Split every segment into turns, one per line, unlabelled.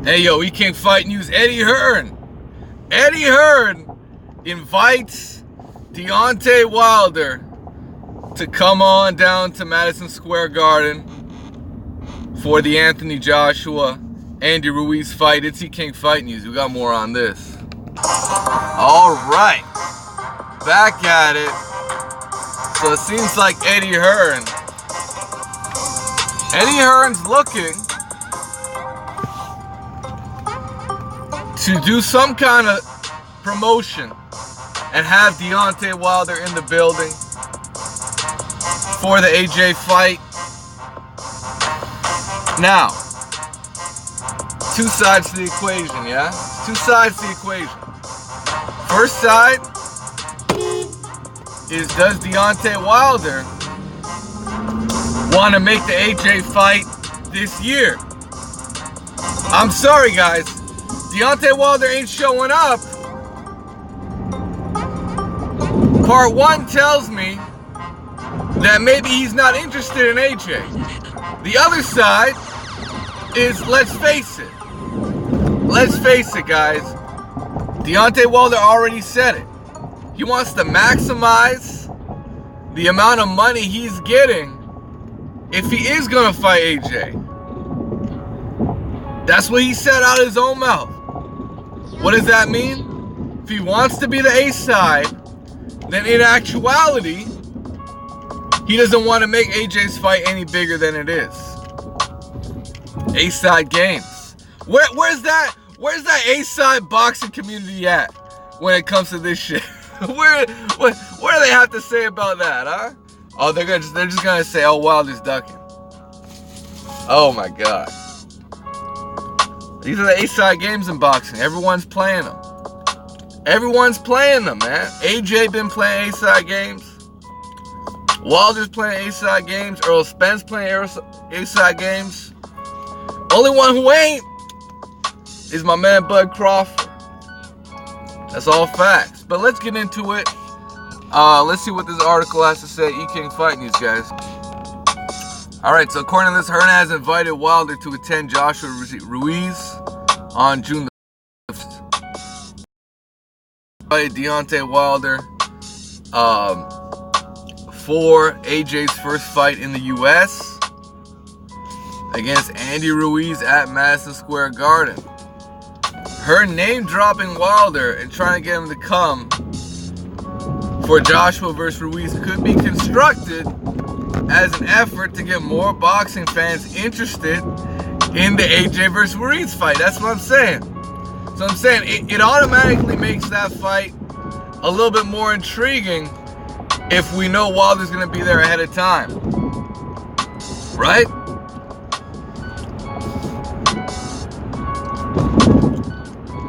Hey yo, we can't fight news. Eddie Hearn invites Deontay Wilder to come on down to Madison Square Garden for the Anthony Joshua Andy Ruiz fight. It's He King Fight News. We got more on this. All right, back at it. So it seems like Eddie Hearn's looking to do some kind of promotion and have Deontay Wilder in the building for the AJ fight. Now, two sides to the equation, yeah? Two sides to the equation. First side is, does Deontay Wilder want to make the AJ fight this year? I'm sorry, guys. Deontay Wilder ain't showing up. Part one tells me that maybe he's not interested in AJ. The other side is, let's face it, guys. Deontay Wilder already said it. He wants to maximize the amount of money he's getting if he is gonna fight AJ. That's what he said out of his own mouth. What does that mean? If he wants to be the A side, then in actuality, he doesn't want to make AJ's fight any bigger than it is. A-side games. Where's that A-side boxing community at when it comes to this shit? What do they have to say about that, huh? Oh, they're just gonna say, oh, Wilder's ducking. Oh my God. These are the A-side games in boxing. Everyone's playing them. Everyone's playing them, man. AJ been playing A-side games. Wilder's playing A-side games. Earl Spence playing A-side games. Only one who ain't is my man Bud Crawford. That's all facts. But let's get into it. Let's see what this article has to say. E King Fight News, guys. Alright, so according to this, Hearn has invited Wilder to attend Joshua Ruiz on June the 5th. Deontay Wilder for AJ's first fight in the U.S. against Andy Ruiz at Madison Square Garden. Her name-dropping Wilder and trying to get him to come for Joshua versus Ruiz could be constructed as an effort to get more boxing fans interested in the AJ versus Ruiz fight. That's what I'm saying. So I'm saying it automatically makes that fight a little bit more intriguing if we know Wilder's going to be there ahead of time. Right?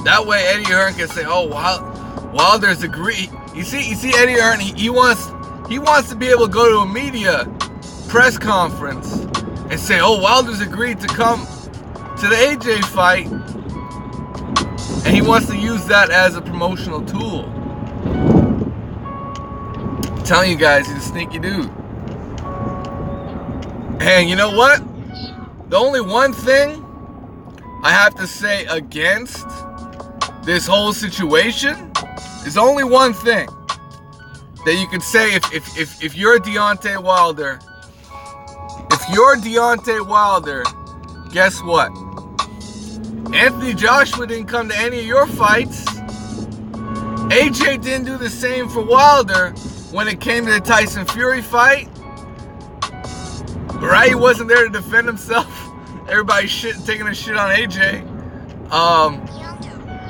That way Eddie Hearn can say, oh, Wilder's agreed. You see Eddie Hearn, he wants to be able to go to a media press conference and say, oh, Wilder's agreed to come to the AJ fight, and he wants to use that as a promotional tool. I'm telling you guys, he's a sneaky dude. And you know what? The only one thing I have to say against this whole situation is only one thing that you can say if you're Deontay Wilder. If you're Deontay Wilder, guess what? Anthony Joshua didn't come to any of your fights. AJ didn't do the same for Wilder when it came to the Tyson Fury fight. Right? He wasn't there to defend himself. Everybody's taking a shit on AJ.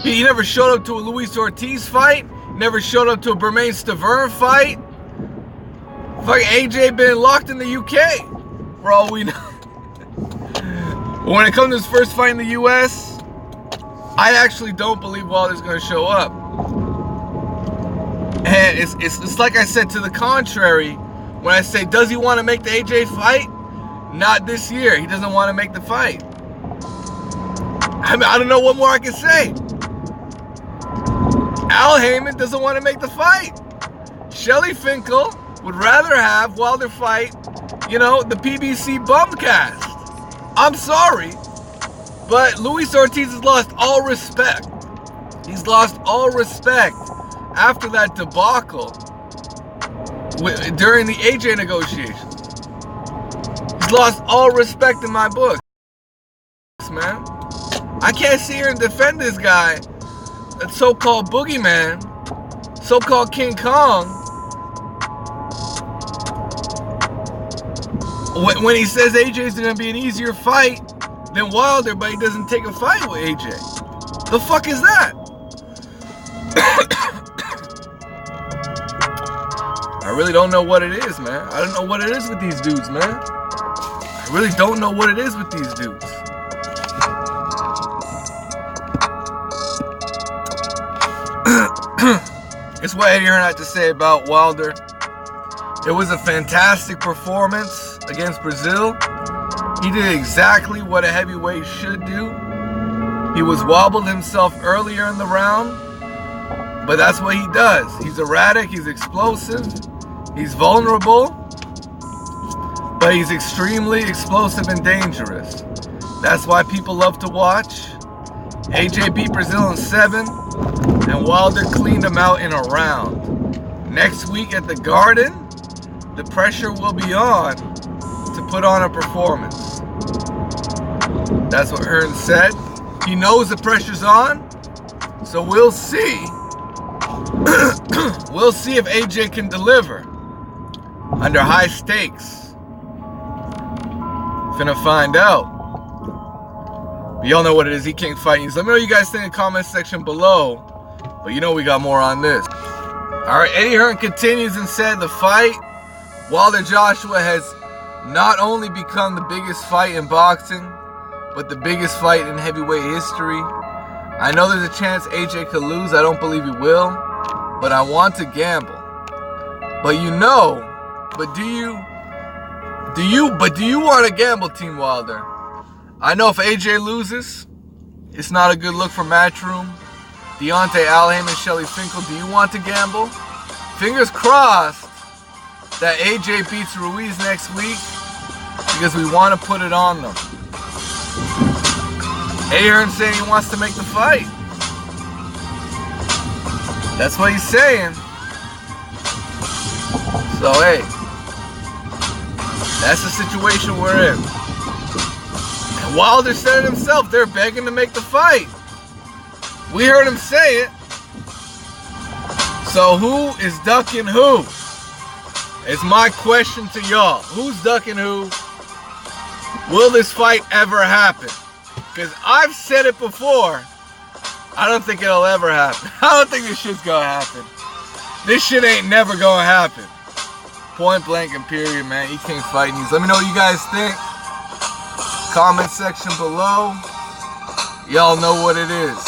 He never showed up to a Luis Ortiz fight. Never showed up to a Bermane Stiverne fight. Fucking AJ been locked in the UK for all we know. But when it comes to his first fight in the US, I actually don't believe Wilder's going to show up. And it's like I said to the contrary when I say, does he want to make the AJ fight? Not this year. He doesn't want to make the fight. I mean, I don't know what more I can say. Al Heyman doesn't want to make the fight. Shelly Finkel would rather have Wilder fight, the PBC Bumcast. I'm sorry. But Luis Ortiz has lost all respect. He's lost all respect after that debacle during the AJ negotiations. He's lost all respect in my book, man. I can't sit here and defend this guy, that so-called boogeyman, so-called King Kong, when he says AJ's going to be an easier fight than Wilder, but he doesn't take a fight with AJ. The fuck is that? I really don't know what it is, man. I don't know what it is with these dudes, man. I really don't know what it is with these dudes. It's what Eddie Hearn had to say about Wilder. It was a fantastic performance against Brazil. He did exactly what a heavyweight should do. He was wobbled himself earlier in the round, but that's what he does. He's erratic, he's explosive, he's vulnerable, but he's extremely explosive and dangerous. That's why people love to watch. AJ beat Brazil in 7, and Wilder cleaned him out in a round. Next week at the Garden, the pressure will be on to put on a performance. That's what Hearn said. He knows the pressure's on, so we'll see. We'll see if AJ can deliver under high stakes. Finna find out. But y'all know what it is. He can't fight. So let me know what you guys think in the comment section below. But you know we got more on this. Alright, Eddie Hearn continues and said the fight Wilder Joshua has not only become the biggest fight in boxing, but the biggest fight in heavyweight history. I know there's a chance AJ could lose. I don't believe he will. But I want to gamble. But do you want to gamble, Team Wilder? I know if AJ loses, it's not a good look for Matchroom. Deontay, Al Haymon, Shelly Finkel, do you want to gamble? Fingers crossed that AJ beats Ruiz next week because we want to put it on them. Hearn saying he wants to make the fight. That's what he's saying. So hey, that's the situation we're in. And Wilder said it himself, they're begging to make the fight. We heard him say it. So who is ducking who? It's my question to y'all. Who's ducking who? Will this fight ever happen? Because I've said it before. I don't think it'll ever happen. I don't think this shit's gonna happen. This shit ain't never gonna happen. Point blank and period, man. He can't fight these. Let me know what you guys think. Comment section below. Y'all know what it is.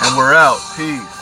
And we're out. Peace.